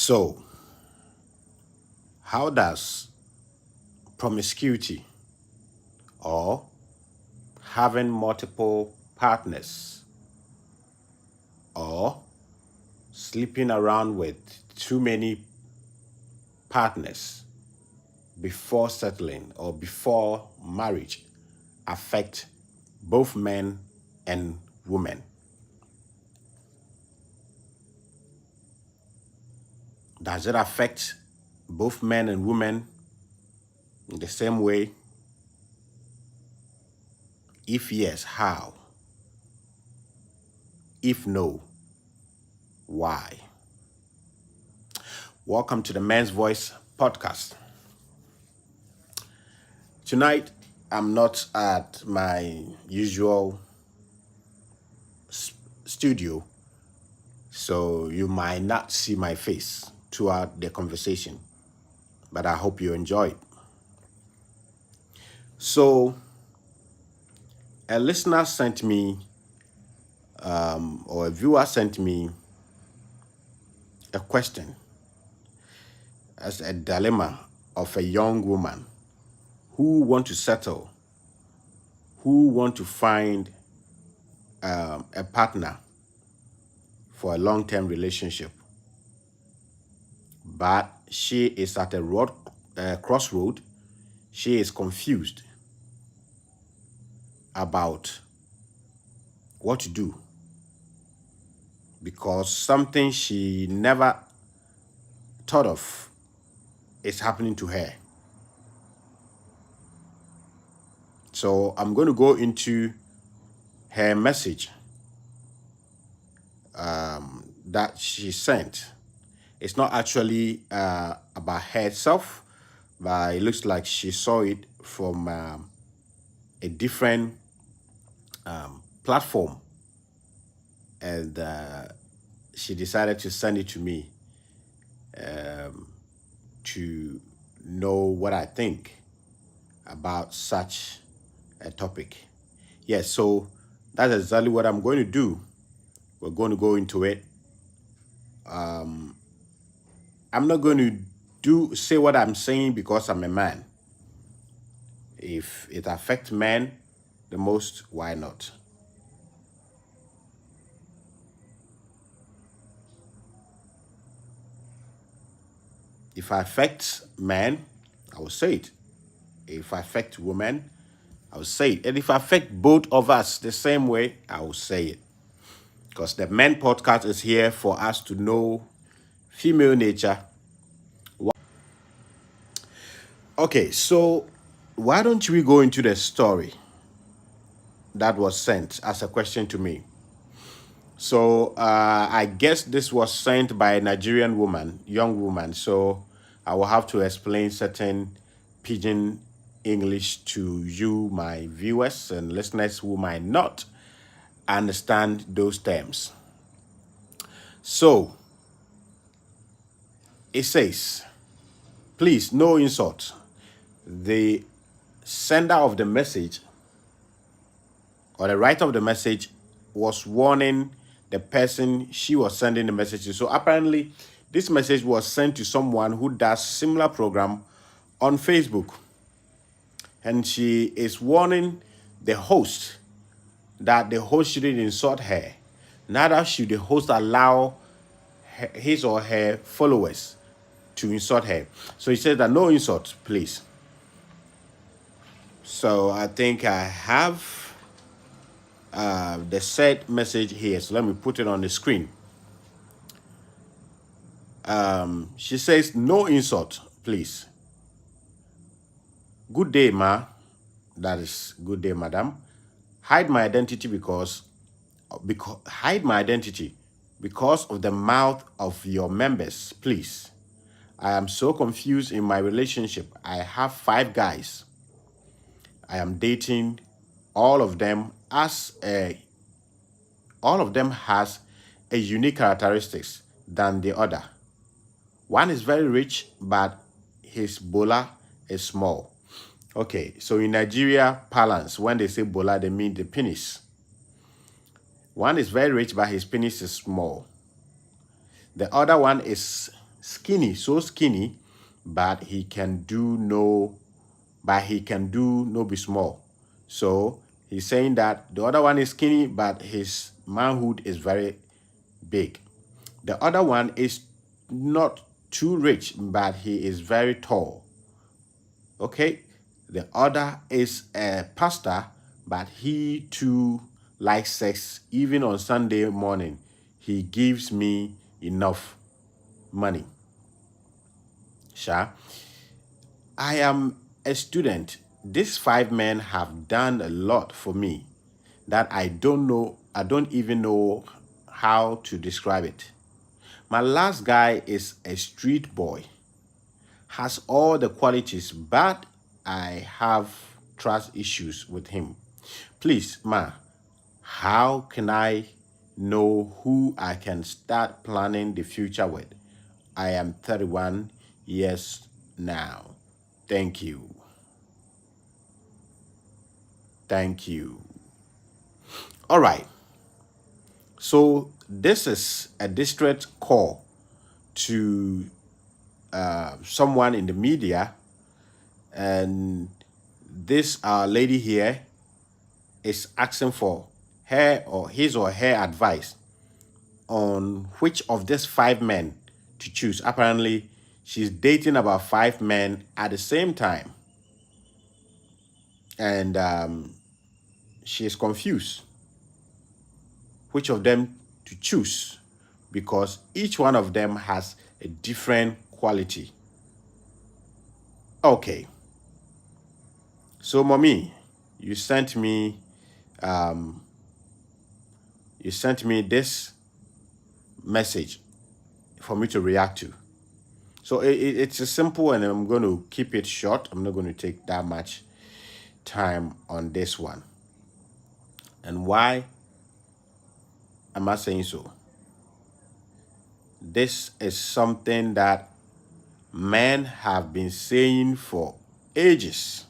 So, how does promiscuity or having multiple partners or sleeping around with too many partners before settling or before marriage affect both men and women? Does it affect both men and women in the same way? If yes, how? If no, why? Welcome to the Men's Voice podcast. Tonight, I'm not at my usual studio, so you might not see my face throughout the conversation, but I hope you enjoy it. So, a listener sent me, or a viewer sent me a question as a dilemma of a young woman who want to settle, who want to find a partner for a long-term relationship, but she is at a crossroad. She is confused about what to do because something she never thought of is happening to her. So I'm going to go into her message that she sent. It's not actually about herself, but it looks like she saw it from a different platform, and she decided to send it to me to know what I think about such a topic. Yes, so that's exactly what I'm going to do. We're going to go into it. I'm not going to say what I'm saying because I'm a man. If it affects men the most, why not? If I affect men, I will say it. If I affect women, I will say it. And if I affect both of us the same way, I will say it. Because the Men podcast is here for us to know female nature. Okay, so why don't we go into the story that was sent as a question to me? So I guess this was sent by a Nigerian woman, young woman. So I will have to explain certain pidgin English to you, my viewers and listeners who might not understand those terms. So it says, please, no insult. The sender of the message or the writer of the message was warning the person she was sending the message to. So apparently, this message was sent to someone who does similar program on Facebook. And she is warning the host that the host shouldn't insult her. Neither should the host allow his or her followers to insult her. So he said that no insult, please. So I think I have the said message here. So let me put it on the screen. She says, no insult, please. Good day, ma. That is good day, madam. Hide my identity because of the mouth of your members, please. I am so confused in my relationship. I have 5 guys. I am dating. All of them has a unique characteristics than the other. One is very rich, but his bola is small. Okay, so in Nigeria parlance, when they say bola, they mean the penis. One is very rich, but his penis is small. The other one is skinny, so skinny, but he can do no be small. So he's saying that the other one is skinny, but his manhood is very big. The other one is not too rich, but he is very tall. Okay? The other is a pastor, but he too likes sex. Even on Sunday morning, he gives me enough money. Sha, I am a student. These 5 men have done a lot for me that I don't even know how to describe it. My last guy is a street boy, has all the qualities, but I have trust issues with him. Please, ma, how can I know who I can start planning the future with? I am 31 years now. Thank you. Thank you. All right. So this is a distress call to someone in the media, and this lady here is asking for her or his or her advice on which of these 5 men to choose. Apparently, she's dating about 5 men at the same time, and she is confused which of them to choose because each one of them has a different quality. Okay. So, mommy, you sent me this message for me to react to. So it's a simple, and I'm going to keep it short. I'm not going to take that much time on this one. And why am I saying so? This is something that men have been saying for ages.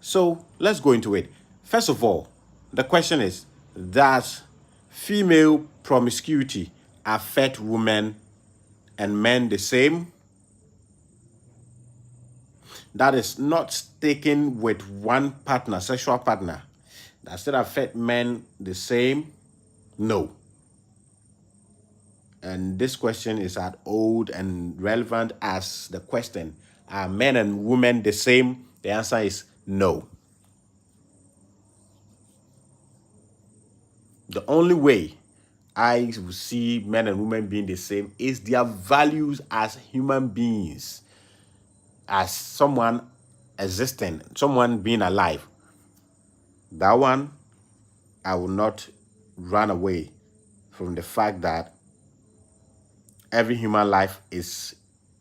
So let's go into it. First of all, the question is, does female promiscuity affect women and men the same? That is, not sticking with one partner, sexual partner. Does it affect men the same? No. And this question is as old and relevant as the question, are men and women the same? The answer is no. The only way I see men and women being the same is their values as human beings, as someone existing, someone being alive. That one, I will not run away from the fact that every human life is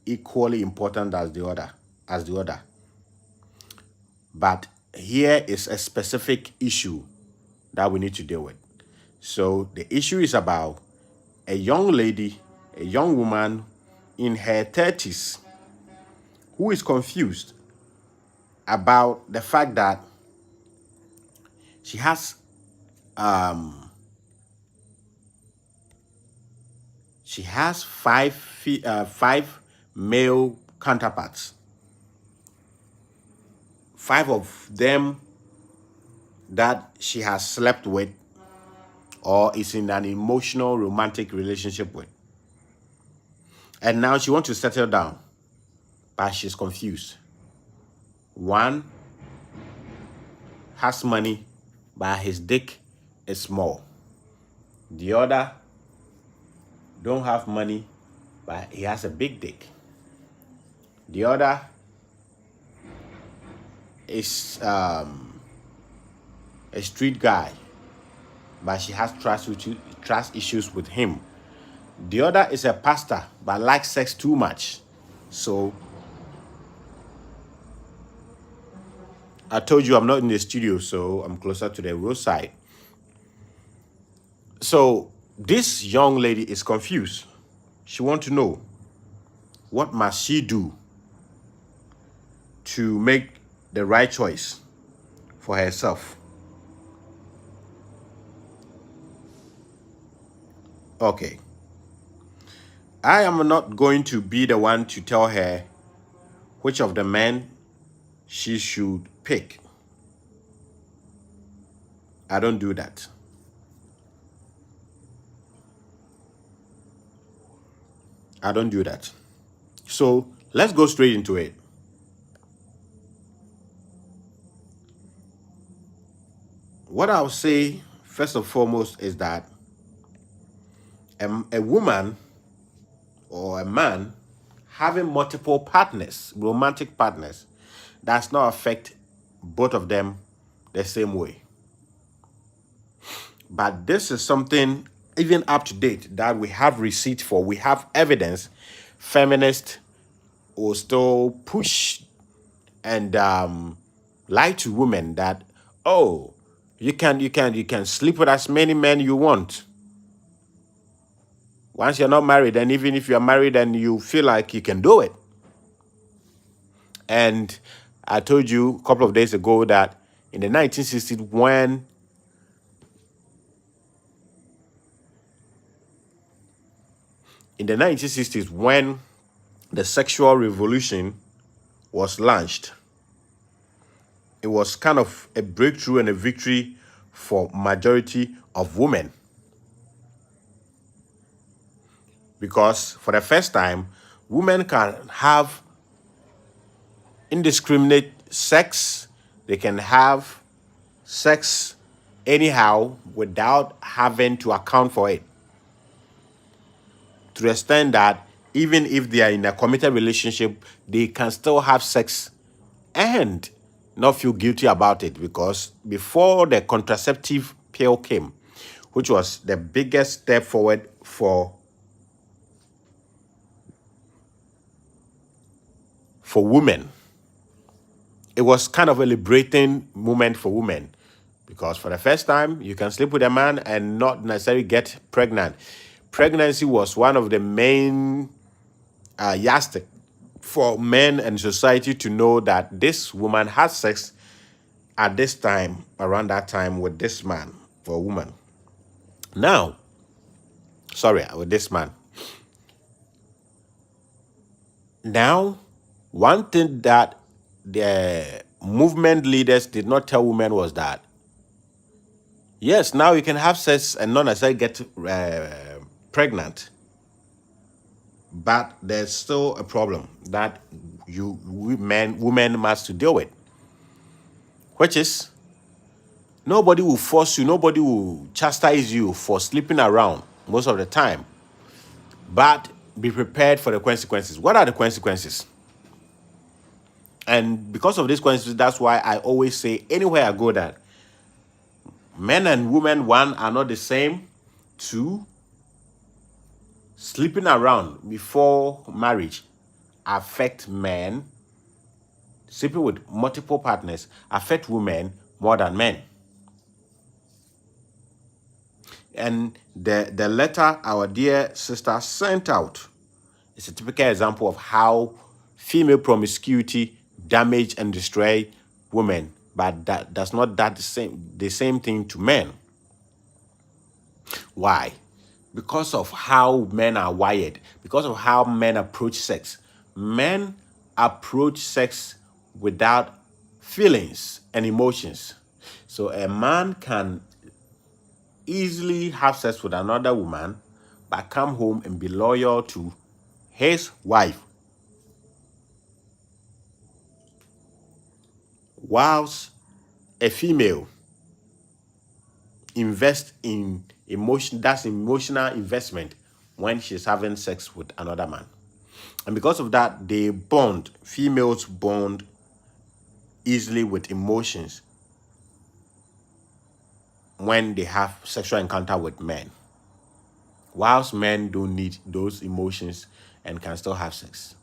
equally important as the other. But here is a specific issue that we need to deal with. So the issue is about a young lady, a young woman in her 30s who is confused about the fact that she has five male counterparts. 5 of them that she has slept with or is in an emotional romantic relationship with. And now she wants to settle down, but she's confused. One has money, but his dick is small. The other don't have money, but he has a big dick. The other is a street guy, but she has trust issues with him. The other is a pastor, but likes sex too much. So I told you I'm not in the studio, so I'm closer to the roadside. So this young lady is confused. She wants to know, what must she do to make the right choice for herself? Okay. I am not going to be the one to tell her which of the men she should pick. I don't do that. I don't do that. So let's go straight into it. What I'll say first and foremost is that a woman or a man having multiple partners, romantic partners, does not affect both of them the same way. But this is something even up to date that we have receipt for, we have evidence. Feminists will still push and lie to women that, oh, you can sleep with as many men you want. Once you're not married, and even if you're married and you feel like you can do it. And I told you a couple of days ago that in the 1960s, when the sexual revolution was launched, it was kind of a breakthrough and a victory for majority of women. Because for the first time, women can have indiscriminate sex. They can have sex anyhow without having to account for it. To the extent that even if they are in a committed relationship, they can still have sex and not feel guilty about it. Because before the contraceptive pill came, which was the biggest step forward for women, it was kind of a liberating moment for women. Because for the first time, you can sleep with a man and not necessarily get pregnant. Pregnancy was one of the main yardstick for men and society to know that this woman has sex at this time, around that time, with this man or woman. Now, sorry, with this man. Now, one thing that the movement leaders did not tell women was that, yes, now you can have sex and not necessarily get pregnant. But there's still a problem that women must deal with, which is nobody will force you, nobody will chastise you for sleeping around most of the time. But be prepared for the consequences. What are the consequences? And because of these consequences, that's why I always say anywhere I go that men and women, one, are not the same. Two, sleeping around before marriage affect men. Sleeping with multiple partners affect women more than men. And the letter our dear sister sent out is a typical example of how female promiscuity damage and destroy women, but that's not that the same thing to men. Why? Because of how men are wired, because of how men approach sex. Men approach sex without feelings and emotions. So a man can easily have sex with another woman, but come home and be loyal to his wife. Whilst a female invests in emotion, that's emotional investment when she's having sex with another man. And because of that, females bond easily with emotions when they have sexual encounter with men. Whilst men don't need those emotions and can still have sex.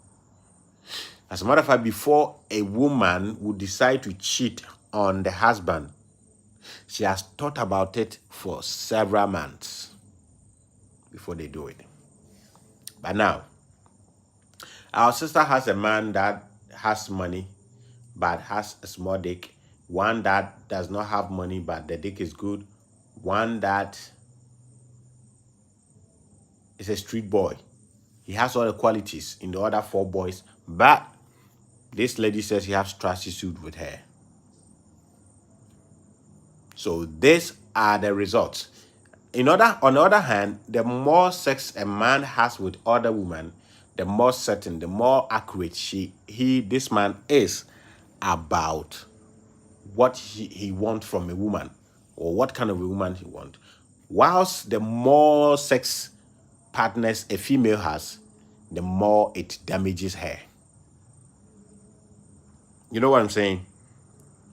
As a matter of fact, before a woman would decide to cheat on the husband, she has thought about it for several months before they do it. But now, our sister has a man that has money but has a small dick. One that does not have money but the dick is good. One that is a street boy. He has all the qualities in the other four boys, but this lady says he has trust issues with her. So these are the results. On the other hand, the more sex a man has with other women, the more certain, the more accurate this man is about what he wants from a woman, or what kind of a woman he wants. Whilst the more sex partners a female has, the more it damages her. You know what I'm saying?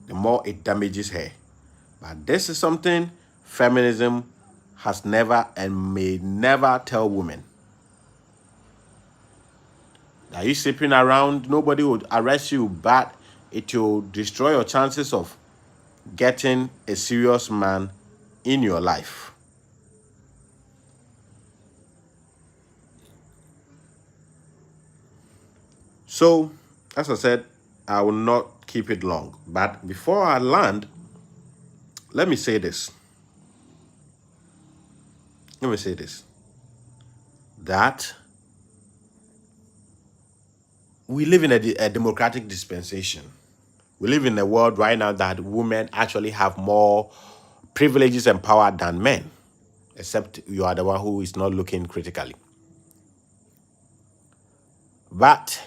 The more it damages her. But this is something feminism has never and may never tell women. Are you sleeping around? Nobody would arrest you, but it will destroy your chances of getting a serious man in your life. So, as I said, I will not keep it long. But before I land, let me say this. That we live in a democratic dispensation. We live in a world right now that women actually have more privileges and power than men, except you are the one who is not looking critically. But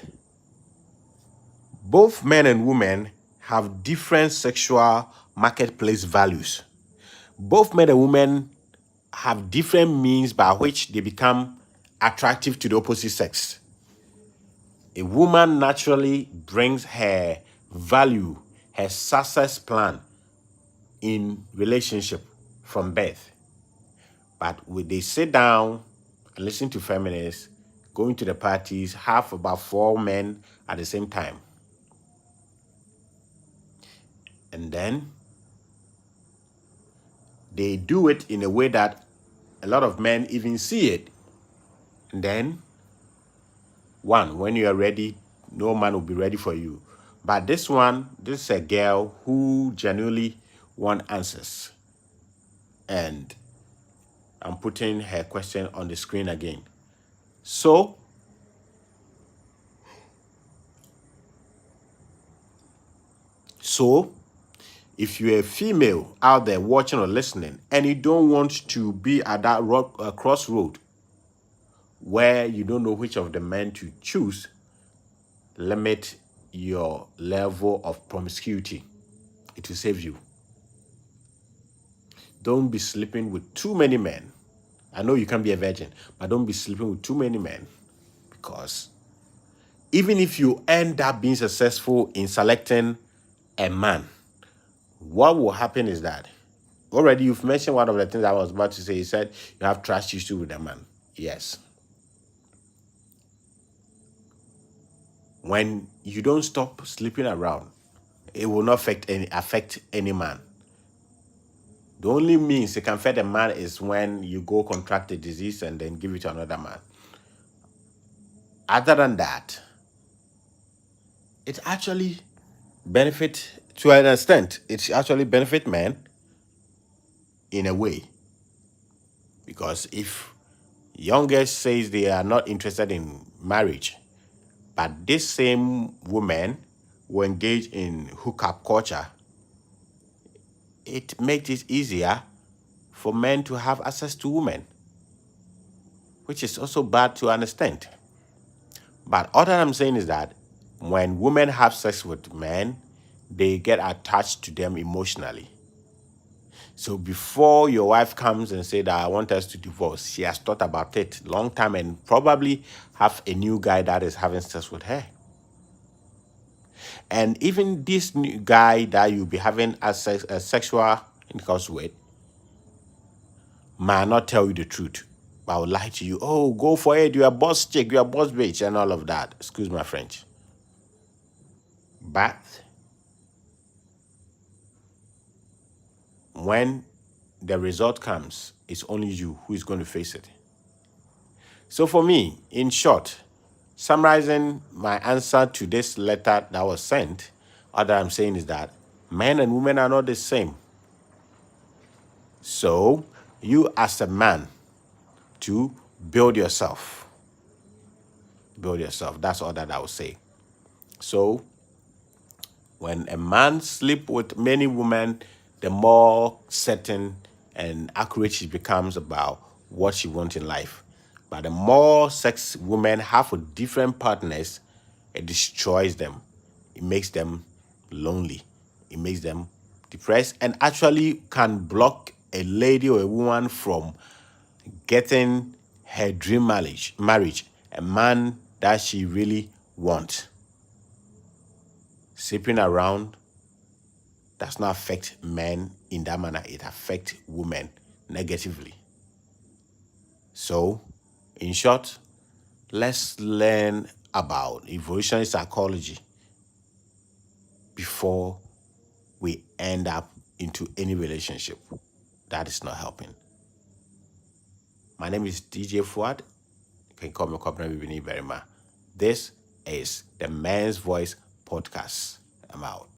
both men and women have different sexual marketplace values. Both men and women have different means by which they become attractive to the opposite sex. A woman naturally brings her value, her success plan in relationship from birth. But when they sit down and listen to feminists, going to the parties, have about 4 men at the same time. And then they do it in a way that a lot of men even see it. And then, when you are ready, no man will be ready for you. But this is a girl who genuinely wants answers. And I'm putting her question on the screen again. So, if you're a female out there watching or listening and you don't want to be at that crossroad where you don't know which of the men to choose, limit your level of promiscuity. It will save you. Don't be sleeping with too many men. I know you can be a virgin, but don't be sleeping with too many men, because even if you end up being successful in selecting a man, what will happen is that already you've mentioned one of the things I was about to say. You said you have trust issue with a man. Yes. When you don't stop sleeping around, it will not affect any man. The only means it can affect a man is when you go contract a disease and then give it to another man. Other than that, it actually benefit to an extent. It actually benefit men in a way. Because if young girls says they are not interested in marriage, but this same woman will engage in hookup culture, it makes it easier for men to have access to women, which is also bad to an extent. But all that I'm saying is that when women have sex with men, they get attached to them emotionally. So before your wife comes and say that I want us to divorce, she has thought about it long time and probably have a new guy that is having sex with her. And even this new guy that you'll be having a sexual intercourse with might not tell you the truth, but will lie to you. Oh, go for it. You're a boss chick, you're a boss bitch, and all of that. Excuse my French. But when the result comes, it's only you who is going to face it. So for me, in short, summarizing my answer to this letter that was sent, all that I'm saying is that men and women are not the same. So you as a man too build yourself. Build yourself. That's all that I would say. So, when a man sleep with many women, the more certain and accurate she becomes about what she wants in life. But the more sex women have with different partners, it destroys them. It makes them lonely. It makes them depressed and actually can block a lady or a woman from getting her dream marriage, a man that she really wants. Sleeping around does not affect men in that manner. It affects women negatively. So, in short, let's learn about evolutionary psychology before we end up into any relationship. That is not helping. My name is DJ Fuad. You can call me Kopna Bibini Berima. This is the Man's Voice Podcast. I'm out.